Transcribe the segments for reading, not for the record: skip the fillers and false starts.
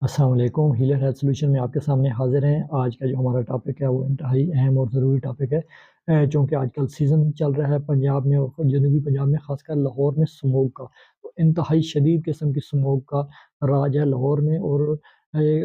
अस्सलाम वालेकुम। Healer health solution में आपके सामने हाज़िर हैं। आज का जो हमारा टॉपिक है वो इंतहाई अहम और ज़रूरी टॉपिक है। चूँकि आजकल सीज़न चल रहा है पंजाब में और जनूबी पंजाब में, ख़ासकर लाहौर में स्मोक का। तो इंतहाई शदीद किस्म की स्मोक का राज है लाहौर में। और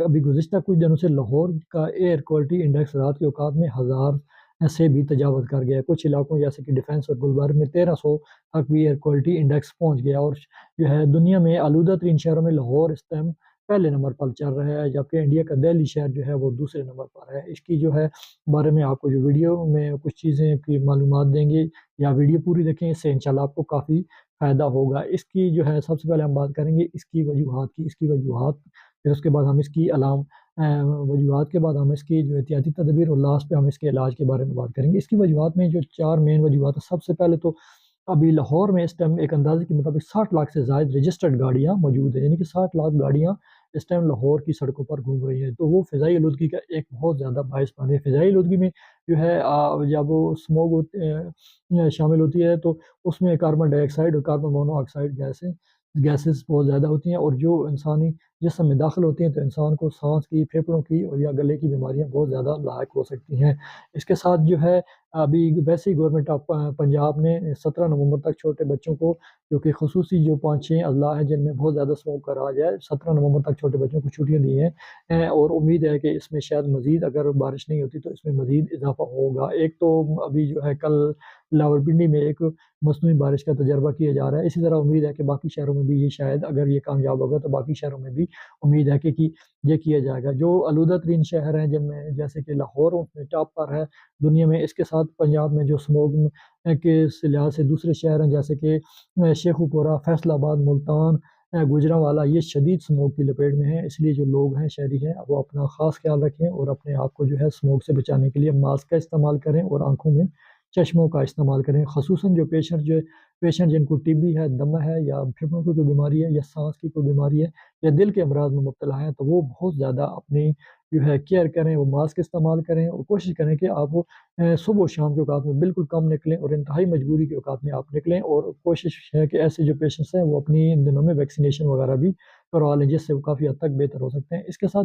अभी गुज़िश्ता कुछ दिनों से लाहौर का एयर क्वालिटी इंडेक्स रात के औक़ात में 1000 से भी तजावज़ कर गया है। कुछ इलाकों जैसे कि डिफेंस और गुलबर्ग में 1300 तक भी एयर क्वालिटी इंडेक्स पहुँच गया। और जो है दुनिया में आलूदा तरीन शहरों में लाहौर इस टाइम पहले नंबर पर चल रहा है, जबकि इंडिया का दिल्ली शहर जो है वो दूसरे नंबर पर है। इसकी जो है बारे में आपको जो वीडियो में कुछ चीज़ें की मालूमात देंगे, या वीडियो पूरी देखें, इससे इंशाल्लाह आपको काफ़ी फ़ायदा होगा। इसकी जो है सबसे पहले हम बात करेंगे इसकी वजूहात की, इसकी वजूहात, फिर उसके बाद हम इसकी वजूहात के बाद हम इसकी जो एहतियाती तदबीर, और लास्ट पे हम इसके इलाज के बारे में बात करेंगे। इसकी वजूहात में जो 4 मेन वजूहात हैं, सबसे पहले तो अभी लाहौर में इस टाइम एक अंदाज़े के मुताबिक 60 लाख से ज़ायद रजिस्टर्ड गाड़ियाँ मौजूद हैं, यानी कि 60 लाख गाड़ियाँ इस टाइम लाहौर की सड़कों पर घूम रही है। तो वो फ़िज़ाई आलूदगी का एक बहुत ज़्यादा बाइस बन रही है। फ़िज़ाई आलूदगी में जो है जब वो स्मोक शामिल होती है, तो उसमें कार्बन डाइऑक्साइड और कार्बन मोनोऑक्साइड गैसेज़ बहुत ज़्यादा होती हैं, और जो इंसानी जिस्म में दाखिल होती हैं, तो इंसान को साँस की, फेफड़ों की और या गले की बीमारियाँ बहुत ज़्यादा लायक हो सकती हैं। इसके साथ जो है अभी वैसे ही गवर्नमेंट ऑफ पंजाब ने 17 नवंबर तक छोटे बच्चों को, क्योंकि ख़ुसूसी जो 5-6 अज़ला हैं जिनमें बहुत ज़्यादा स्मोक का राज है, 17 नवंबर तक छोटे बच्चों को छुट्टियाँ दी हैं। और उम्मीद है कि इसमें शायद मज़ीद, अगर बारिश नहीं होती तो इसमें मज़ीद इज़ाफ़ा होगा। एक तो अभी जो है कल रावलपिंडी में एक मसनूई बारिश का तजर्बा किया जा रहा है। इसी तरह उम्मीद है कि बाकी शहरों में भी ये, शायद अगर ये कामयाब होगा तो बाकी शहरों में भी उम्मीद है कि ये किया जाएगा। जो आलूदा तरीन शहर हैं जिनमें, जैसे कि लाहौर उसमें टॉप पर है दुनिया में। इसके साथ पंजाब में जो स्मोक के इस लिहाज से दूसरे शहर हैं, जैसे कि शेखुपुरा, फैसलाबाद, मुल्तान, गुजरांवाला, ये शदीद स्मोक की लपेट में हैं। इसलिए जो लोग हैं, शहरी हैं, वो अपना ख़ास ख़्याल रखें और अपने आप को जो है स्मोक से बचाने के लिए मास्क का इस्तेमाल करें और आँखों में चश्मों का इस्तेमाल करें। ख़ुसूसन जो पेशेंट जिनको टीबी है, दमा है, या फेफड़ों की कोई बीमारी है, या साँस की कोई बीमारी है, या दिल के अमराज़ में मुब्तला हैं, तो वो बहुत ज़्यादा अपनी जो है केयर करें, वो मास्क इस्तेमाल करें और कोशिश करें कि आप सुबह और शाम के औकात में बिल्कुल कम निकलें, और इंतहाई मजबूरी के औकात में आप निकलें। और कोशिश है कि ऐसे जो पेशेंट्स हैं वो अपनी इन दिनों में वैक्सीनेशन वगैरह भी करवा लें, जिससे वो काफ़ी हद तक बेहतर हो सकते हैं। इसके साथ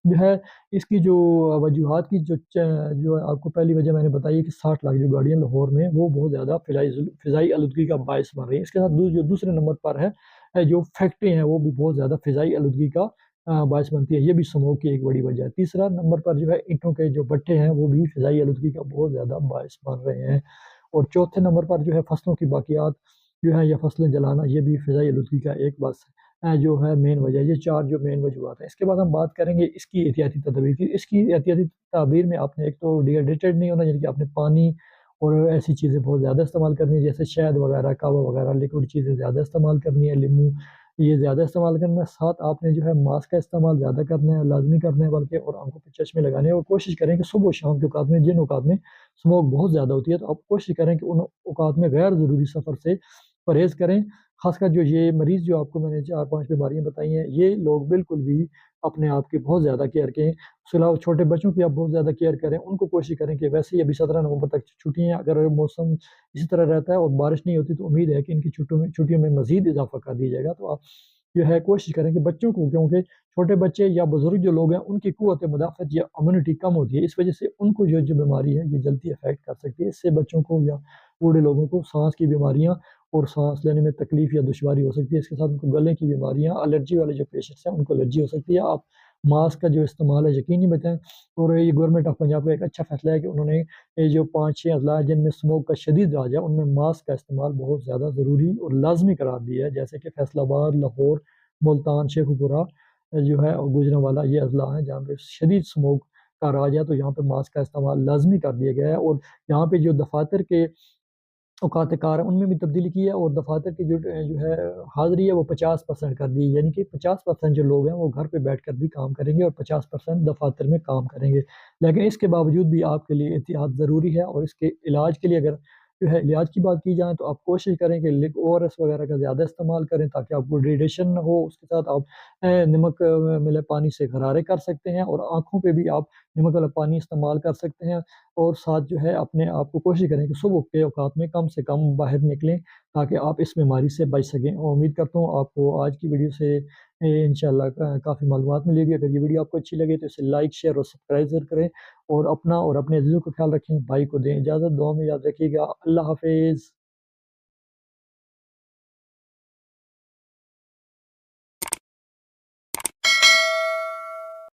जो है इसकी जो वजूहात की जो आपको पहली वजह मैंने बताई है कि 60 लाख जो गाड़ियाँ लाहौर में, वो बहुत ज़्यादा फ़िज़ाई आलूदगी का बायस बन रही है। इसके साथ जो दूसरे नंबर पर है, जो फैक्ट्री हैं, वो भी बहुत ज़्यादा फ़िज़ाई आलूदगी का बायस बनती है। ये भी स्मोक की एक बड़ी वजह है। तीसरा नंबर पर जो है ईंटों के जो भट्टे हैं, वो भी फ़िज़ाई आलूदगी का बहुत ज़्यादा बायस बन रहे हैं। और चौथे नंबर पर जो है फसलों की बाक़ियात जो है, या फसलें जलाना, ये भी फ़िज़ाई आलूदगी का एक बस जो है मेन वजह है। ये 4 जो मेन वजूहात हैं। इसके बाद हम बात करेंगे इसकी एहतियाती तदबीर की। इसकी एहतियाती तदबीर में आपने एक तो डिहाइड्रेटेड नहीं होना, यानी कि आपने पानी और ऐसी चीज़ें बहुत ज़्यादा इस्तेमाल करनी है, जैसे शहद वगैरह, कहवा वगैरह, लिक्विड चीज़ें ज़्यादा इस्तेमाल करनी है, लीमू ये ज़्यादा इस्तेमाल करना है। साथ आपने जो है मास्क का इस्तेमाल ज़्यादा करना है, लाज़मी करना है बल्कि, और आँखों पे चश्मे लगाने हैं। और कोशिश करें कि सुबह शाम के औकात में, जिन औकात में स्मोक बहुत ज़्यादा होती है, तो आप कोशिश करें कि उन औकात में गैर ज़रूरी सफ़र से परहेज़ करें। ख़ासकर जो ये मरीज़ जो आपको मैंने 4-5 बीमारियाँ बताई हैं, ये लोग बिल्कुल भी अपने आप की बहुत ज़्यादा केयर करें। उसके अलावा छोटे बच्चों की आप बहुत ज़्यादा केयर करें। उनको कोशिश करें कि, वैसे ही अभी 17 नवंबर तक छुट्टियाँ हैं, अगर मौसम इसी तरह रहता है और बारिश नहीं होती, तो उम्मीद है कि इनकी छुट्टियों में मज़ीद इज़ाफ़ा कर दिया जाएगा। तो आप जो है कोशिश करें कि बच्चों को, क्योंकि छोटे बच्चे या बुज़ुर्ग जो लोग हैं, उनकी क़ुव्वत मुदाफ़अत या इम्यूनिटी कम होती है। इस वजह से उनको जो बीमारी है, ये जल्दी अफ़ेक्ट कर सकती है। इससे बच्चों को या बूढ़े लोगों को साँस की बीमारियाँ और साँस लेने में तकलीफ़ या दुश्वारी हो सकती है। इसके साथ उनको गले की बीमारियाँ, एलर्जी वाले जो पेशेंट्स हैं, उनको एलर्जी हो सकती है। आप मास्क का जो इस्तेमाल है यकीनी बताएँ। और ये गवर्नमेंट ऑफ पंजाब का एक अच्छा फ़ैसला है कि उन्होंने ये जो 5-6 अज़ला हैं जिनमें स्मोक का शदीद राज है, उनमें मास्क का इस्तेमाल बहुत ज़्यादा ज़रूरी और लाज़मी करार दिया है। जैसे कि फैसलाबाद, लाहौर, मुल्तान, शेखुपुरा जो है, और गुजरांवाला, ये अज़ला हैं जहाँ पे शदीद स्मोक का राज है, तो यहाँ पे मास्क का इस्तेमाल लाज़मी कर दिया गया है। और यहाँ पे जो दफ़ातर के औकात-ए-कार है, उनमें भी तब्दीली की है, और दफ़ातर की जो है हाज़िरी है, वो 50% कर दी है। यानी कि 50% जो लोग हैं, वो घर पे बैठकर भी काम करेंगे और 50% दफ़ातर में काम करेंगे। लेकिन इसके बावजूद भी आपके लिए एहतियात ज़रूरी है, और इसके इलाज के लिए, अगर जो है इलाज की बात की जाए, तो आप कोशिश करें कि ओआरएस वगैरह का ज़्यादा इस्तेमाल करें, ताकि आपको डिहाइड्रेशन ना हो। उसके साथ आप नमक मिले पानी से गरारे कर सकते हैं, और आँखों पे भी आप नमक वाला पानी इस्तेमाल कर सकते हैं और साथ जो है अपने आप को कोशिश करें कि सुबह के औकात में कम से कम बाहर निकलें ताकि आप इस बीमारी से बच सकें और उम्मीद करता हूँ आपको आज की वीडियो से इंशाल्लाह काफ़ी मालूमात मिलेगी। अगर ये वीडियो आपको अच्छी लगे तो इसे लाइक, शेयर और सब्सक्राइब ज़रूर करें और अपना और अपने अज़ीज़ों का ख़्याल रखें। भाई को दें इजाज़त, दुआ में याद रखिएगा। अल्लाह हाफ़िज़।